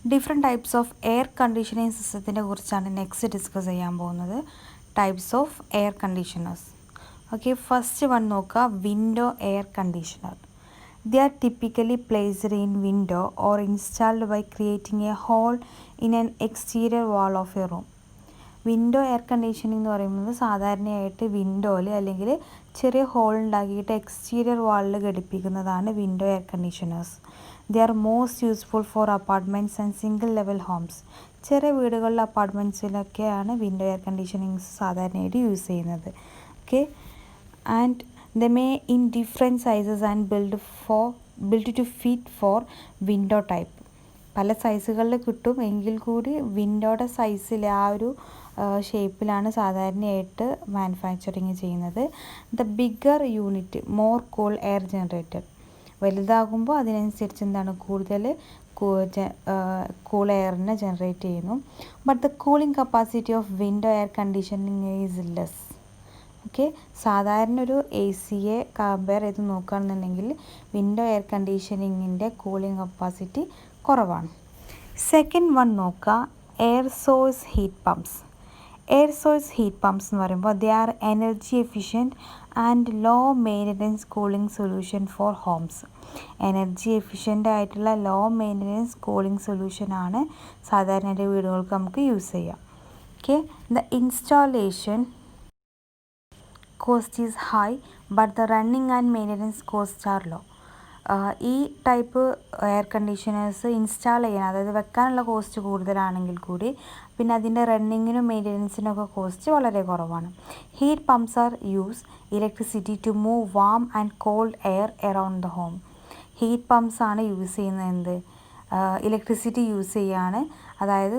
Different types of air conditioning സിസ്റ്റത്തിനെ കുറിച്ചാണ് next discuss ചെയ്യാൻ പോകുന്നത്. Types of air conditioners. Okay, first one നോക്കുക, window air conditioner. They are typically placed in window or installed by creating a hole in an exterior wall of a room. Window air conditioning എന്ന് പറയുന്നത് സാധാരണയായിട്ട് വിൻഡോയിൽ അല്ലെങ്കിൽ ചെറിയ hole ഉണ്ടാക്കിയിട്ട് exterior വാളിൽ ഘടിപ്പിക്കുന്നതാണ് window air conditioners. They are most useful for apartments and single level homes. ചെറിയ വീടുകളിലെ അപ്പാർട്ട്മെൻറ്റ്സിലൊക്കെയാണ് വിൻഡോ എയർ കണ്ടീഷനിങ്സ് സാധാരണയായിട്ട് യൂസ് ചെയ്യുന്നത്. Okay, and they may in different sizes and built to fit for window type. പല സൈസുകളിൽ കിട്ടും, എങ്കിൽ കൂടി വിൻഡോയുടെ സൈസിൽ ആ ഒരു ഷേപ്പിലാണ് സാധാരണയായിട്ട് മാനുഫാക്ചറിങ് ചെയ്യുന്നത്. The bigger unit more cool air generated. വലുതാകുമ്പോൾ അതിനനുസരിച്ച് എന്താണ് കൂടുതൽ കൂൾ എയറിനെ ജനറേറ്റ് ചെയ്യുന്നു. But the cooling capacity of window air conditioning is less. Okay, സാധാരണ ഒരു എ സിയെ കമ്പയർ ചെയ്ത് നോക്കുകയാണെന്നുണ്ടെങ്കിൽ വിൻഡോ എയർ കണ്ടീഷനിങ്ങിൻ്റെ കൂളിംഗ് കപ്പാസിറ്റി കുറവാണ്. സെക്കൻഡ് വൺ നോക്കുക, air source heat pumps. Air source heat pumps എന്ന് പറയുമ്പോൾ they are energy efficient and low maintenance cooling solution for homes. Energy efficient ആയിട്ടുള്ള ലോ മെയിൻ്റനൻസ് കൂളിംഗ് സൊല്യൂഷനാണ് സാധാരണ വീടുകൾക്ക് നമുക്ക് യൂസ് ചെയ്യാം. Okay, the installation cost is high but the running and maintenance costs are low. ഈ type air conditioners install ചെയ്യാൻ, അതായത് വെക്കാനുള്ള cost കൂടുതലാണെങ്കിൽ കൂടി പിന്നെ അതിൻ്റെ റണ്ണിങ്ങിനും മെയിൻ്റനൻസിനൊക്കെ കോസ്റ്റ് വളരെ കുറവാണ്. Heat pumps are use electricity to move warm and cold air around the home. Heat pumps ആണ് യൂസ് ചെയ്യുന്നത് ഇലക്ട്രിസിറ്റി യൂസ് ചെയ്യാണ്, അതായത്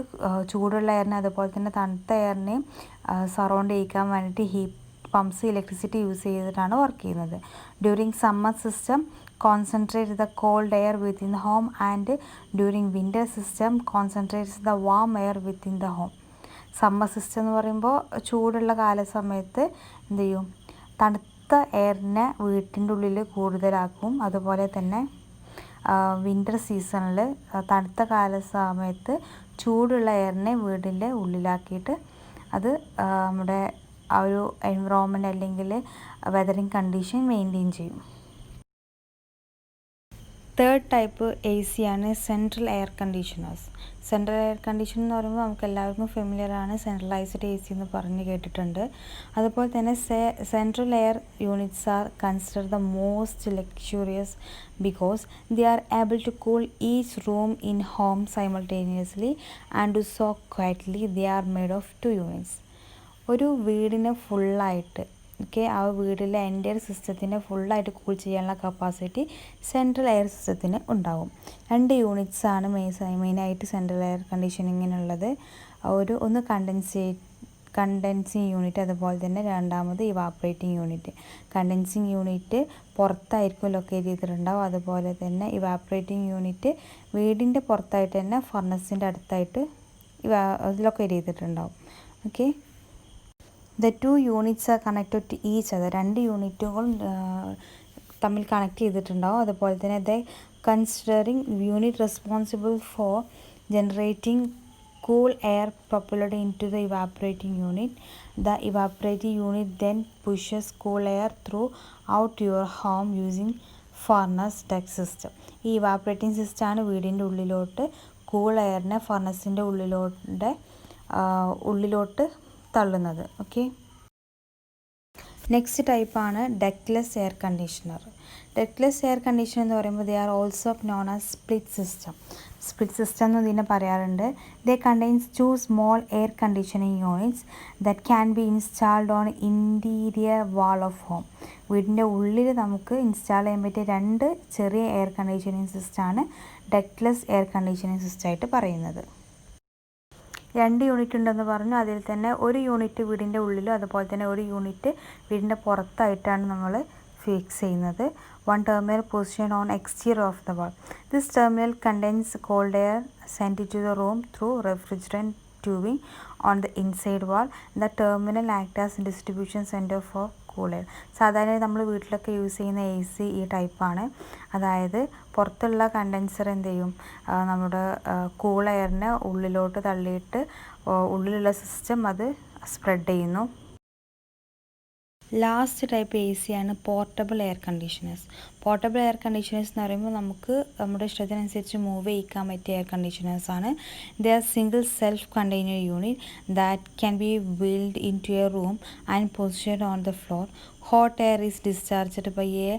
ചൂടുള്ള എയറിനെ അതുപോലെ തന്നെ തണുത്ത എയറിനെയും സറൗണ്ട് ചെയ്യിക്കാൻ വേണ്ടിയിട്ട് ഹീറ്റ് പമ്പ്സ് ഇലക്ട്രിസിറ്റി യൂസ് ചെയ്തിട്ടാണ് വർക്ക് ചെയ്യുന്നത്. During summer system concentrate the called air within the home and during winter system concentrates the warm air within the home. Summer system എന്ന് പറയുമ്പോൾ ചൂടുള്ള സമയത്ത് എന്ത് ചെയ്യും, തണുത്ത എയറിനെ വീട്ടിൻ്റെ ഉള്ളിൽ കൂടുതലാക്കും. അതുപോലെ തന്നെ വിൻ്റർ സീസണിൽ തണുത്ത സമയത്ത് ചൂടുള്ള എയറിനെ വീടിൻ്റെ ഉള്ളിലാക്കിയിട്ട് അത് നമ്മുടെ ആ ഒരു എൻവിറോൺമെൻറ്റ് അല്ലെങ്കിൽ വെതറിങ് കണ്ടീഷൻ മെയിൻറ്റെയിൻ ചെയ്യും. തേർഡ് ടൈപ്പ് എ സി ആണ് central air conditioners. Central air condition എന്ന് പറയുമ്പോൾ നമുക്ക് എല്ലാവർക്കും ഫെമിലിയർ ആണ്, സെൻട്രലൈസ്ഡ് എ സി എന്ന് പറഞ്ഞ് കേട്ടിട്ടുണ്ട്. അതുപോലെ തന്നെ central air units are consider the most luxurious because they are able to cool each room in home simultaneously and do so quietly. They are made of 2 units. ഒരു വീടിന് ഫുള്ളായിട്ട്, okay, ആ വീടിലെ entire സിസ്റ്റത്തിനെ ഫുള്ളായിട്ട് കൂൾ ചെയ്യാനുള്ള capacity central air സിസ്റ്റത്തിന് ഉണ്ടാവും. 2 units ആണ് മെയിനായിട്ട് സെൻട്രൽ എയർ കണ്ടീഷനിങ്ങിനുള്ളത്. ഒന്ന് കണ്ടൻസിങ് യൂണിറ്റ്, അതുപോലെ തന്നെ രണ്ടാമത് evaporating unit. Condensing unit പുറത്തായിരിക്കും locate ചെയ്തിട്ടുണ്ടാവും, അതുപോലെ തന്നെ ഇവാപ്പറേറ്റിംഗ് യൂണിറ്റ് വീടിൻ്റെ പുറത്തായിട്ട് തന്നെ ഫർണസിൻ്റെ അടുത്തായിട്ട് ലൊക്കേറ്റ് ചെയ്തിട്ടുണ്ടാവും. Okay, the 2 units are connected to each other. 2 യൂണിറ്റുകൾ തമ്മിൽ കണക്ട് ചെയ്തിട്ടുണ്ടാവും. അതുപോലെ തന്നെ the considering unit responsible for generating cool air propelled into the evaporating unit. The evaporating unit then pushes cool air throughout your home using furnace duct system. ഈ evaporating സിസ്റ്റമാണ് വീടിൻ്റെ ഉള്ളിലോട്ട് cool എയറിനെ ഫർണസിൻ്റെ ഉള്ളിലോട്ട് തള്ളുന്നത്. Okay, next ടൈപ്പാണ് ductless air conditioner. Ductless air conditioner എന്ന് പറയുമ്പോൾ they are also known as split system. Split system എന്ന് ഇതിനെ പറയാറുണ്ട്. They contains 2 small air conditioning units that can be installed on interior wall of home. വീടിൻ്റെ ഉള്ളിൽ നമുക്ക് install ചെയ്യാൻ പറ്റിയ 2 ചെറിയ എയർ കണ്ടീഷനിങ് സിസ്റ്റമാണ് ഡക്ട്ലെസ് എയർ കണ്ടീഷനിങ് സിസ്റ്റമായിട്ട് പറയുന്നത്. 2 യൂണിറ്റ് ഉണ്ടെന്ന് പറഞ്ഞു. അതിൽ തന്നെ 1 യൂണിറ്റ് വീടിൻ്റെ ഉള്ളിലും അതുപോലെ തന്നെ 1 യൂണിറ്റ് വീടിൻ്റെ പുറത്തായിട്ടാണ് നമ്മൾ ഫിക്സ് ചെയ്യുന്നത്. 1 terminal position on exterior of the wall. This terminal contains cold air sent to the room through refrigerant tubing on the inside wall. The terminal acts as a distribution center for cool air. സാധാരണ നമ്മൾ വീട്ടിലൊക്കെ use ചെയ്യുന്ന AC ഈ ടൈപ്പാണ്. അതായത് പുറത്തുള്ള condenser എന്ത് ചെയ്യും, നമ്മുടെ കൂൾ എയറിനെ ഉള്ളിലോട്ട് തള്ളിയിട്ട് ഉള്ളിലുള്ള സിസ്റ്റം അത് സ്പ്രെഡ് ചെയ്യുന്നു. ലാസ്റ്റ് ടൈപ്പ് AC ആണ് portable air conditioners. Portable air conditioners എന്ന് പറയുമ്പോൾ നമുക്ക് നമ്മുടെ ഇഷ്ടത്തിനനുസരിച്ച് മൂവ് ചെയ്യിക്കാൻ പറ്റിയ എയർ കണ്ടീഷണേഴ്സാണ്. They are single self container unit that can be wheeled into a room and positioned on the floor. Hot air is discharged by a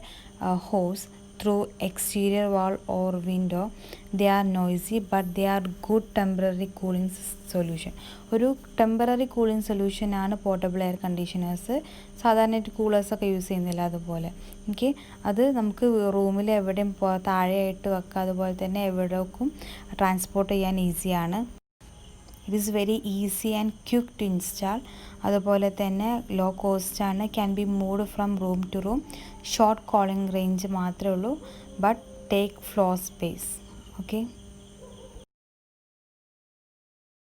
hose through exterior wall or window. They are noisy but they are good temporary cooling solution. ഒരു temporary cooling സൊല്യൂഷനാണ് portable air conditioners. സാധാരണയായിട്ട് കൂളേഴ്സൊക്കെ use ചെയ്യുന്നില്ല അതുപോലെ. Okay, അത് നമുക്ക് റൂമിൽ എവിടെയും താഴെയായിട്ട് വെക്കാം, അതുപോലെ തന്നെ എവിടേക്കും ട്രാൻസ്പോർട്ട് ചെയ്യാൻ ഈസിയാണ്. It is very easy and quick to install. അതുപോലെ തന്നെ ലോ കോസ്റ്റ് ആണ്. Can be moved from room to room. Short cooling range മാത്രമേ ഉള്ളൂ, but take floor space. Okay.